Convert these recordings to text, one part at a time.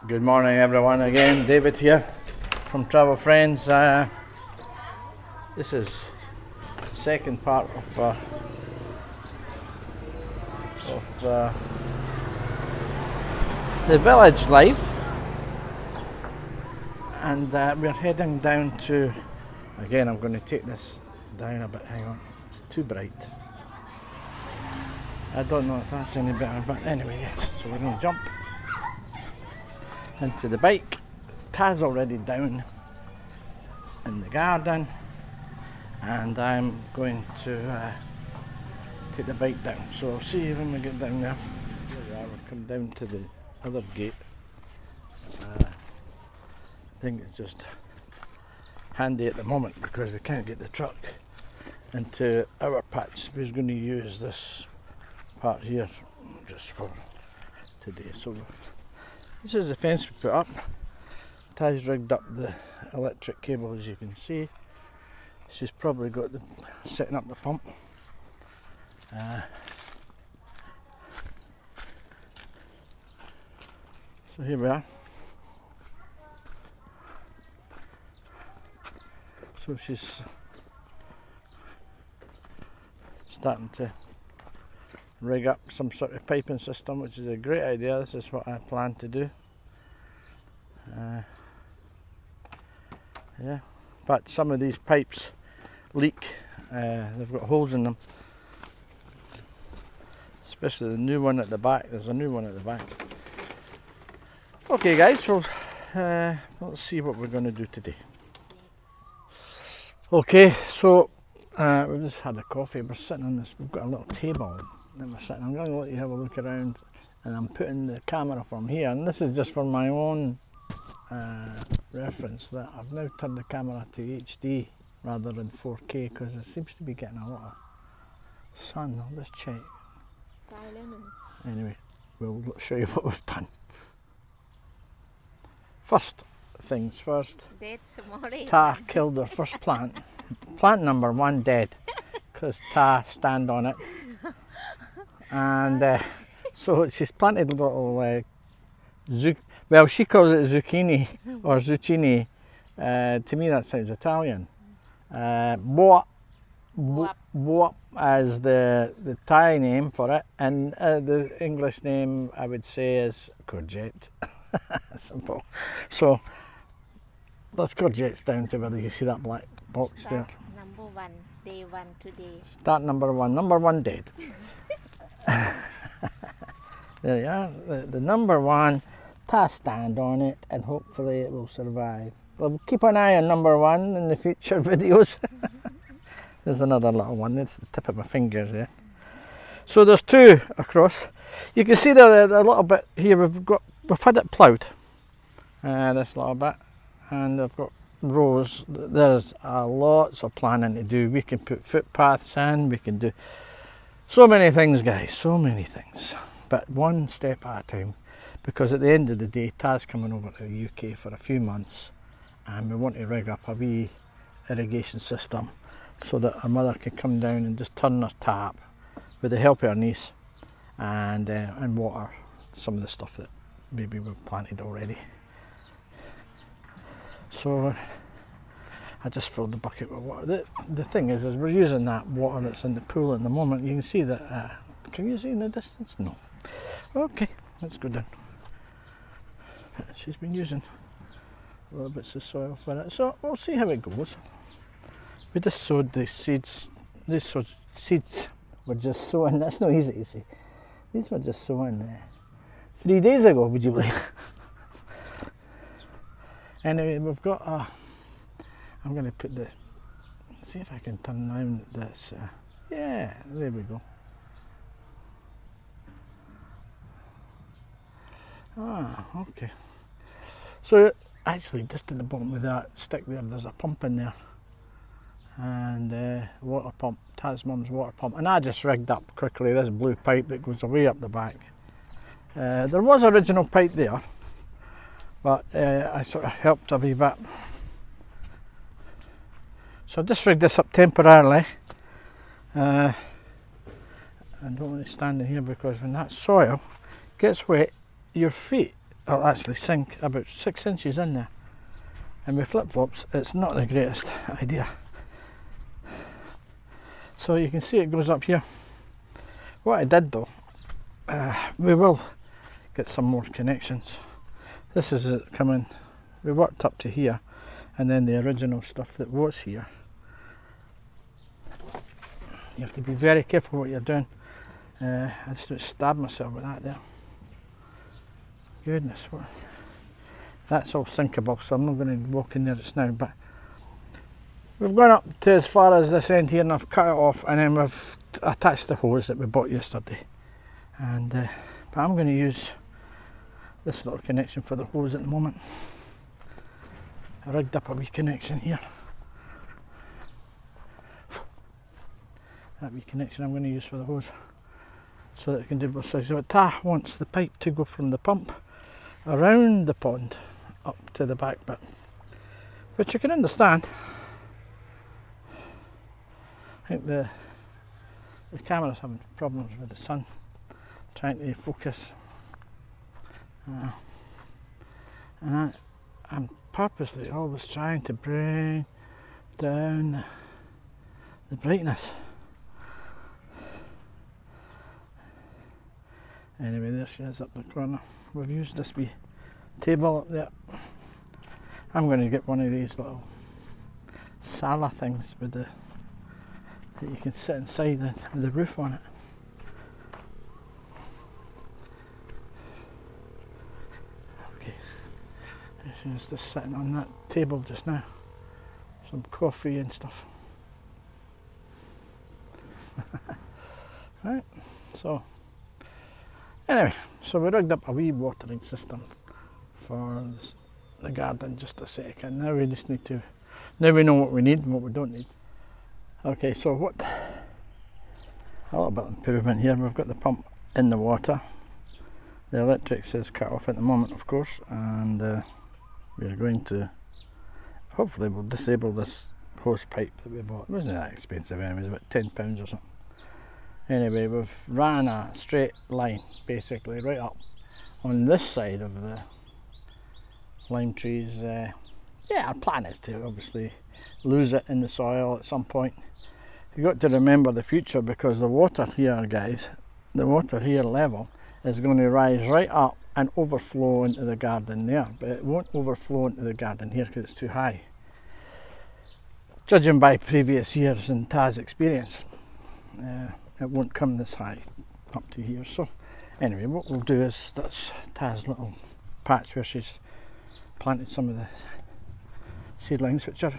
Good morning everyone, again David here from Travel Friends. This is the second part of the village life, and we're heading down to, again I'm going to take this down a bit, hang on, it's too bright. I don't know if that's any better, but anyway, yes, so we're going to jump into the bike. Taz already down in the garden, and I'm going to take the bike down. So I'll see you when we get down there. Here we are, we've come down to the other gate. I think it's just handy at the moment because we can't get the truck into our patch. We're going to use this part here just for today. So this is the fence we put up. Ty's rigged up the electric cable, as you can see. She's probably got the setting up the pump. So here we are. So she's starting to rig up some sort of piping system, which is a great idea. This is what I plan to do. Yeah, but some of these pipes leak. They've got holes in them, especially the new one at the back. There's a new one at the back. Okay guys, so let's see what we're going to do today. Okay, so we've just had a coffee. We're sitting on this, we've got a little table that we're sitting. I'm going to let you have a look around, and I'm putting the camera from here, and this is just for my own reference, that I've now turned the camera to HD rather than 4K because it seems to be getting a lot of sun. I'll just check. Anyway, we'll show you what we've done. First things first, Ta killed her first plant. Plant number 1 dead because Ta stand on it, and so she's planted little well, she calls it zucchini or zucchini. To me that sounds Italian. Boap as the Thai name for it, and the English name I would say is courgette. Simple. So let's courgettes down to whether you see that black box there. Number 1, day 1 today. Start number 1 dead. There you are, the number 1. Ta stand on it, and hopefully it will survive. We'll keep an eye on number 1 in the future videos. There's another little one, it's the tip of my finger there. So there's 2 across. You can see there a little bit here, we've had it ploughed, this little bit, and I've got rows. There's lots of planning to do. We can put footpaths in, we can do so many things guys, so many things, but one step at a time. Because at the end of the day, Taz coming over to the UK for a few months, and we want to rig up a wee irrigation system so that our mother can come down and just turn her tap with the help of her niece and water some of the stuff that maybe we've planted already. So I just filled the bucket with water. The thing is we're using that water that's in the pool at the moment. You can see that, can you see in the distance? No. Okay, let's go down. She's been using little bits of soil for it, so we'll see how it goes. We just sowed the seeds. These seeds were just sown. That's not easy to say. These were just sown 3 days ago, would you believe? Anyway, we've got I'm going to put see if I can turn around this. Yeah, there we go. Okay. So actually just at the bottom of that stick there's a pump in there, and water pump, Taz mum's water pump, and I just rigged up quickly this blue pipe that goes away up the back. There was original pipe there, but I sort of helped a wee bit. So I just rigged this up temporarily. I don't want to stand in here because when that soil gets wet, your feet will actually sink about 6 inches in there. And with flip-flops, it's not the greatest idea. So you can see it goes up here. What I did though, we will get some more connections. This is it coming, we worked up to here, and then the original stuff that was here. You have to be very careful what you're doing. I just about stabbed myself with that there. Goodness, what? That's all sinkable, so I'm not going to walk in there just now, but we've gone up to as far as this end here and I've cut it off, and then we've attached the hose that we bought yesterday. And but I'm going to use this little connection for the hose at the moment. I rigged up a wee connection here. That wee connection I'm going to use for the hose, so that it can do both sides. So Ta wants the pipe to go from the pump around the pond up to the back bit, which you can understand. I think the camera's having problems with the sun trying to focus, and I'm purposely always trying to bring down the brightness. Anyway, there she is up the corner. We've used this wee table up there. I'm going to get one of these little sala things with the that you can sit inside with the roof on it. Okay, she's just sitting on that table just now. Some coffee and stuff. Right, so anyway, so we rigged up a wee watering system for the garden just a second. Now we just need to, now we know what we need and what we don't need. Okay, so what, a little bit of improvement here. We've got the pump in the water. The electrics is cut off at the moment, of course, and we're going to, hopefully we'll disable this hose pipe that we bought. It wasn't that expensive anyway, it was about £10 or something. Anyway, we've ran a straight line basically right up on this side of the lime trees. Yeah, our plan is to obviously lose it in the soil at some point. You've got to remember the future, because the water here, guys, the water here level is going to rise right up and overflow into the garden there, but it won't overflow into the garden here because it's too high. Judging by previous years and Ta's experience, it won't come this high up to here. So anyway, what we'll do is, that's Ta's little patch where she's planted some of the seedlings, which are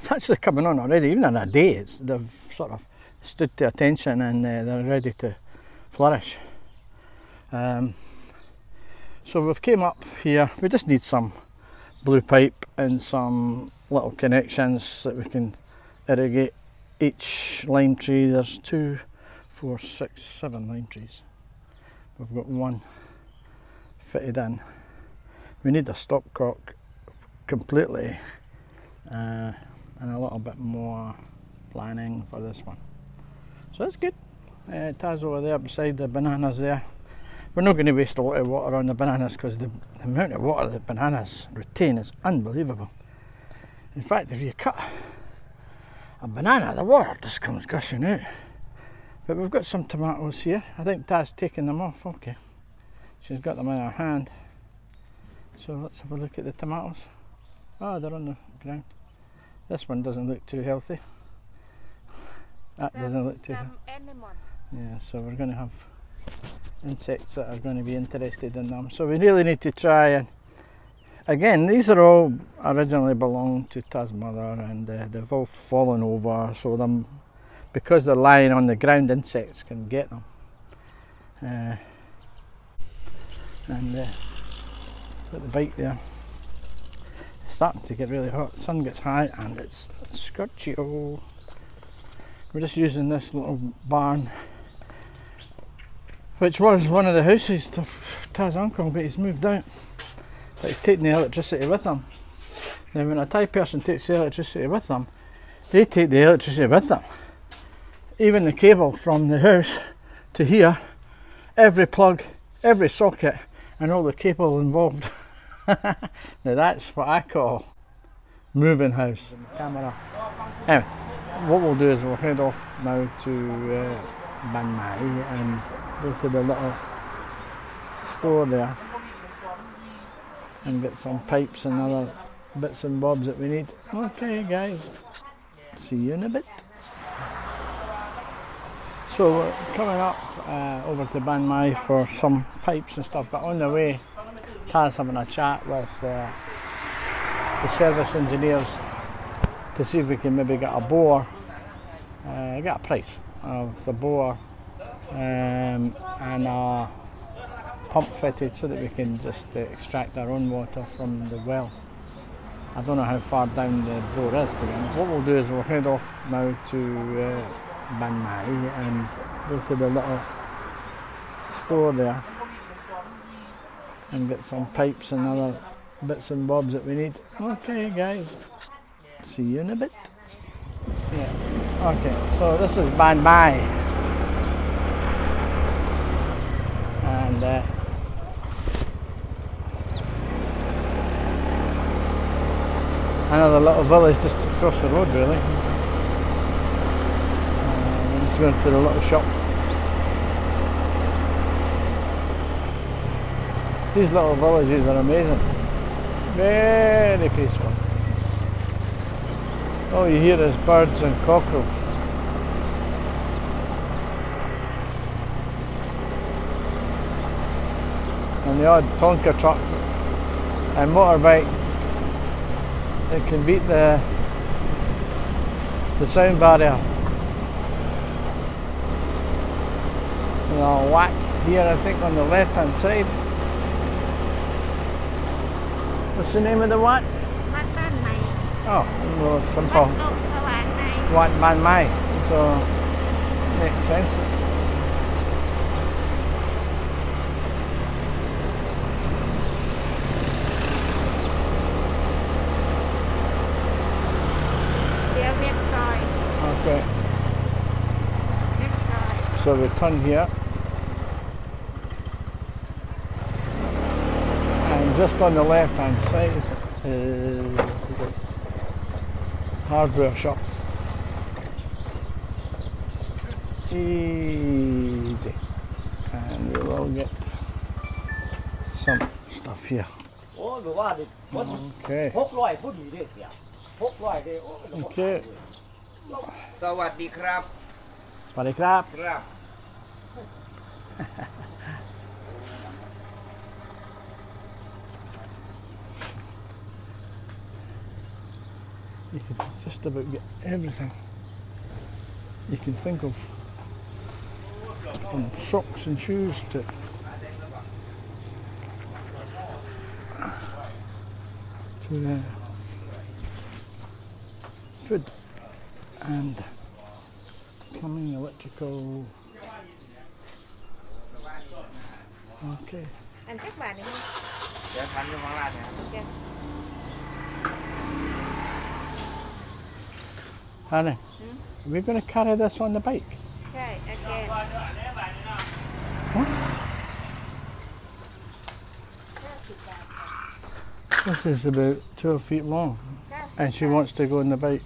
actually coming on already. Even in a day, they've sort of stood to attention and they're ready to flourish. So we've came up here. We just need some blue pipe and some little connections that we can irrigate each lime tree. There's 2, 4, 6, 7 lime trees. We've got one fitted in. We need a stopcock completely, and a little bit more planning for this one. So that's good. Taz over there beside the bananas there. We're not going to waste a lot of water on the bananas, because the amount of water that bananas retain is unbelievable. In fact, if you cut a banana, the water just comes gushing out. But we've got some tomatoes here. I think Taz taking them off. Okay, she's got them in her hand. So let's have a look at the tomatoes. Oh, they're on the ground. This one doesn't look too healthy. That doesn't look too healthy. Yeah, so we're going to have insects that are going to be interested in them. So we really need to try, and again, these are all originally belonged to Taz's mother, and they've all fallen over, so them, because they're lying on the ground, insects can get them. At the bike there, it's starting to get really hot. The sun gets high and it's scorchy. Oh, we're just using this little barn, which was one of the houses of Taz's uncle, but he's moved out. But he's taking the electricity with him. Now, when a Thai person takes the electricity with them, they take the electricity with them. Even the cable from the house to here, every plug, every socket, and all the cable involved Now that's what I call moving house. Camera. Anyway, what we'll do is we'll head off now to Ban Mai and go to the little store there and get some pipes and other bits and bobs that we need. Okay guys, see you in a bit. So we're coming up over to Ban Mai for some pipes and stuff, but on the way Taz having a chat with the service engineers to see if we can maybe get a bore, get a price of the bore and a pump fitted so that we can just extract our own water from the well. I don't know how far down the bore is, to be honest. What we'll do is we'll head off now to Ban Mai and go to the little store there and get some pipes and other bits and bobs that we need. Okay guys, see you in a bit. Yeah. Okay, so this is Ban Mai and another little village just across the road really. We're just going to the little shop. These little villages are amazing, very peaceful. All you hear is birds and cockroaches. And the odd tonker truck and motorbike that can beat the sound barrier. And a whack here I think on the left hand side. What's the name of the what? Wat Ban Mai. Oh, well, simple. Wat Lok Sawang Mai. Wat Ban Mai. So, makes sense. There Viet Soi. Okay, Viet Soi. so we turn here. And just on the left hand side is the hardware shop. Easy. And we will get some stuff here. Okay. Okay. สวัสดีครับ สวัสดีครับ ครับ You can just about get everything you can think of, from socks and shoes to food and plumbing, electrical. Okay. Anh chắc bà này không? เดี๋ยวทันจะมาลาดนะ Dạ. Annie, are we going to carry this on the bike? Right, again. What? This is about 12 feet long and she wants to go on the bike.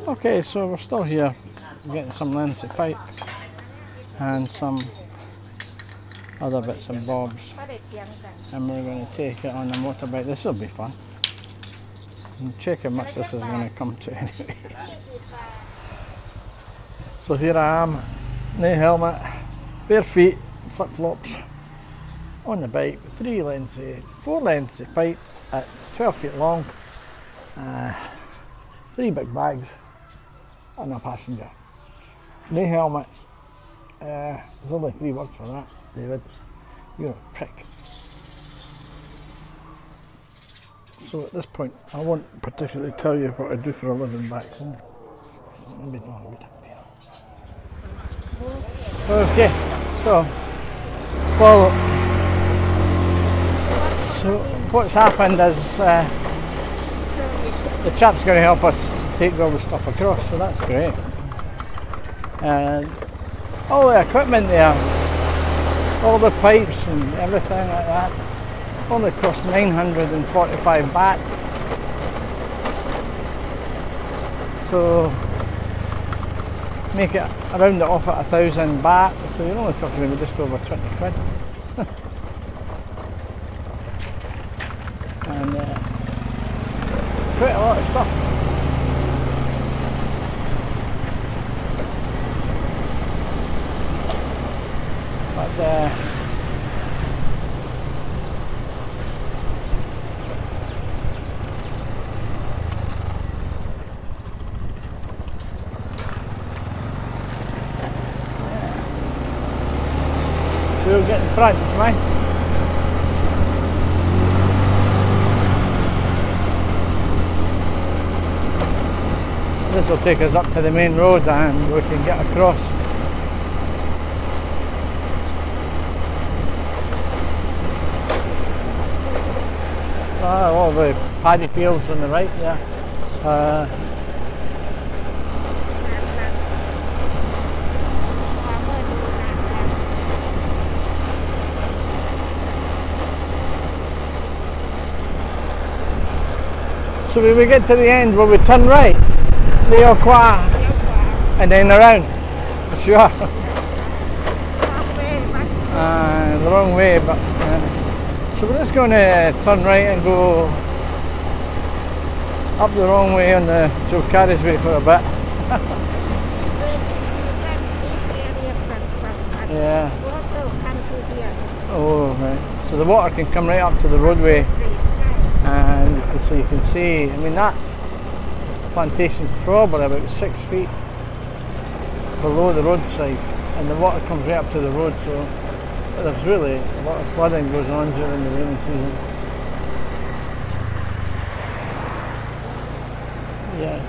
Okay, so we're still here getting some lengths of pipe and some other bits and bobs, Có để tiếng cần. and we're going to take it on the motorbike. This will be fun. And check how much this is going to come to anyway. So here I am, no helmet, bare feet, flip flops, on the bike with 4 lengths of pipe at 12 feet long, 3 big bags and a passenger. No helmets. There's only 3 words for that, David. You're a prick. So at this point, I won't particularly tell you what I do for a living back home. Maybe not a good idea. Okay, so what's happened is the chap's going to help us take all the stuff across, so that's great. And all the equipment there, all the pipes and everything like that, Only cost 945 baht. So make it around it off at 1,000 baht. So you're only talking about just over 20 quid. And quite a lot of stuff. But we'll get in front, right? This will take us up to the main road and we can get across. All the paddy fields on the right there. So when we get to the end, will we turn right? Leo Kwa and then around? Sure. The wrong way, but so we're just going to turn right and go up the wrong way on the Joe Carriageway for a bit. Yeah. Oh, right. So the water can come right up to the roadway, and so you can see, I mean, that plantation's probably about 6 feet below the roadside, and the water comes right up to the road, so there's really a lot of flooding goes on during the rainy season. Yes.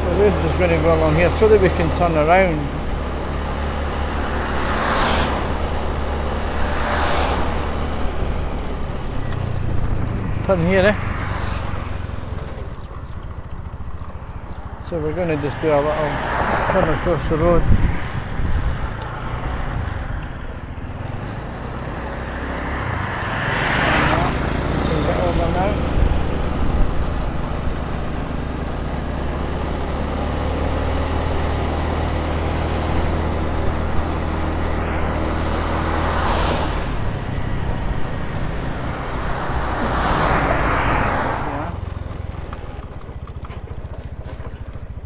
So we're just going to go along here so that we can turn around. Turn here, eh? So we're going to just do a little turn across the road. We'll get over now.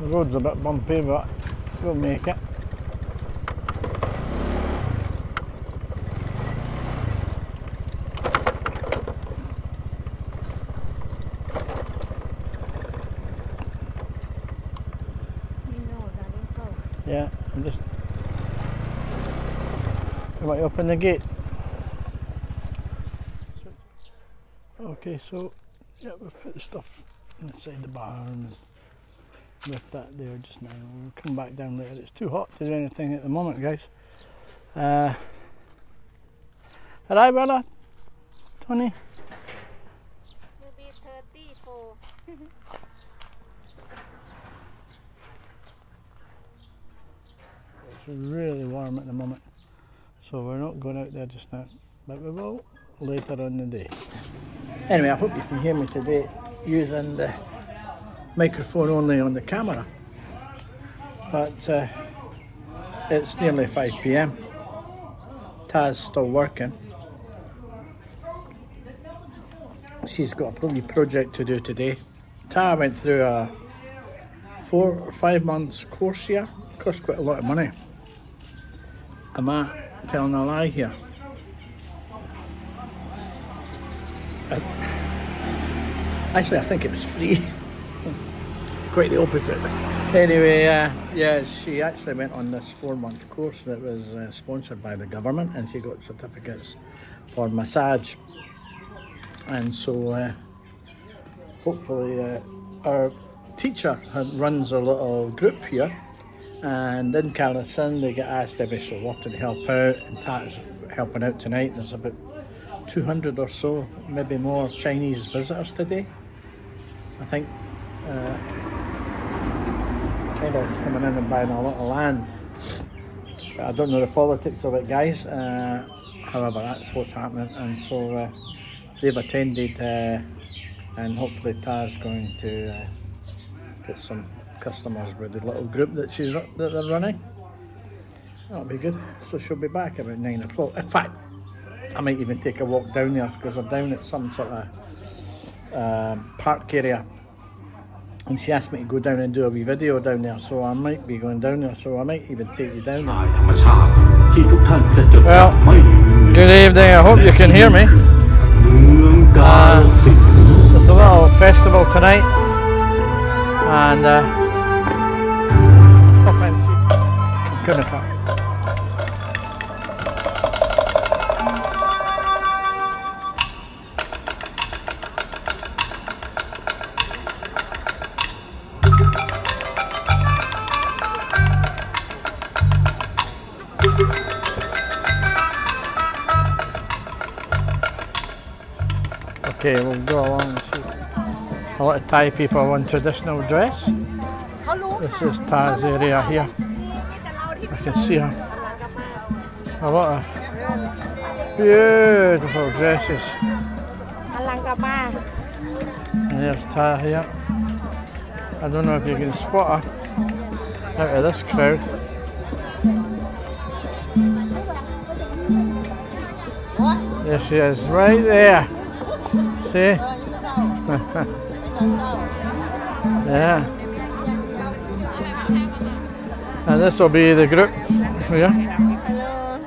The road's a bit bumpy, but we'll make it. Yeah, I'm just. You want to open the gate? Okay, so yeah, we've put the stuff inside the barn. With that there just now. We'll come back down later. It's too hot to do anything at the moment, guys. Alright, brother? Tony? Will be 34. It's really warm at the moment, so we're not going out there just now, but we will later on in the day. Anyway, I hope you can hear me today using the microphone only on the camera, but it's nearly 5 p.m. Taz still working. She's got a wee project to do today. Ta went through a 4 or 5 months course here. Cost quite a lot of money. Am I telling a lie here? Actually, I think it was free. Quite the opposite. Anyway, yeah, she actually went on this 4-month course that was sponsored by the government, and she got certificates for massage. And so hopefully our teacher runs a little group here, and in Calisan they get asked every so often to help out, and Tat's helping out tonight. There's about 200 or so, maybe more, Chinese visitors today. I think China's coming in and buying a lot of land. I don't know the politics of it, guys. However, that's what's happening, and so they've attended, and hopefully Ta's going to get some customers with the little group that that they're running. That'll be good. So she'll be back about 9 o'clock. In fact, I might even take a walk down there because I'm down at some sort of park area, and she asked me to go down and do a wee video down there, so I might be going down there, so I might even take you down there. Well, good evening, I hope you can hear me. There's a little festival tonight, and pop in and see. I'm gonna come. Okay, we'll go along and see. A lot of Thai people in traditional dress. This is Thai's area here. I can see a lot of beautiful dresses. And there's Thai here. I don't know if you can spot her out of this crowd. There she is, right there. See? Yeah. And this will be the group here.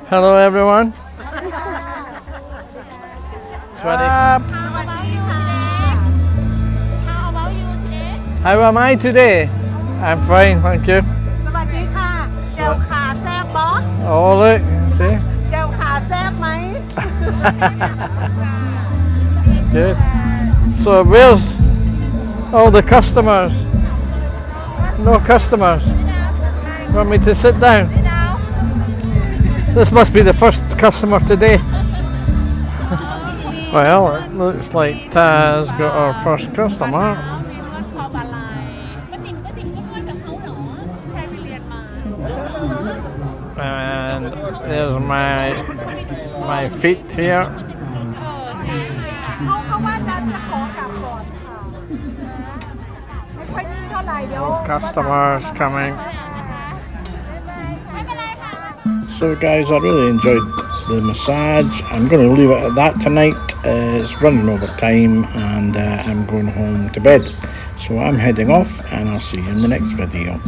Hello everyone. สวัสดีครับ How am I today? I'm fine, thank you. สวัสดีค่ะเจ้าขาแซ่บบอส Oh look, see? เจ้าขาแซ่บไหม Good. So where's all the customers? No customers. Want me to sit down? This must be the first customer today. Well, it looks like Taz got our first customer. And there's my feet here. Customers coming. So guys, I really enjoyed the massage. I'm going to leave it at that tonight. It's running over time, and I'm going home to bed. So I'm heading off, and I'll see you in the next video.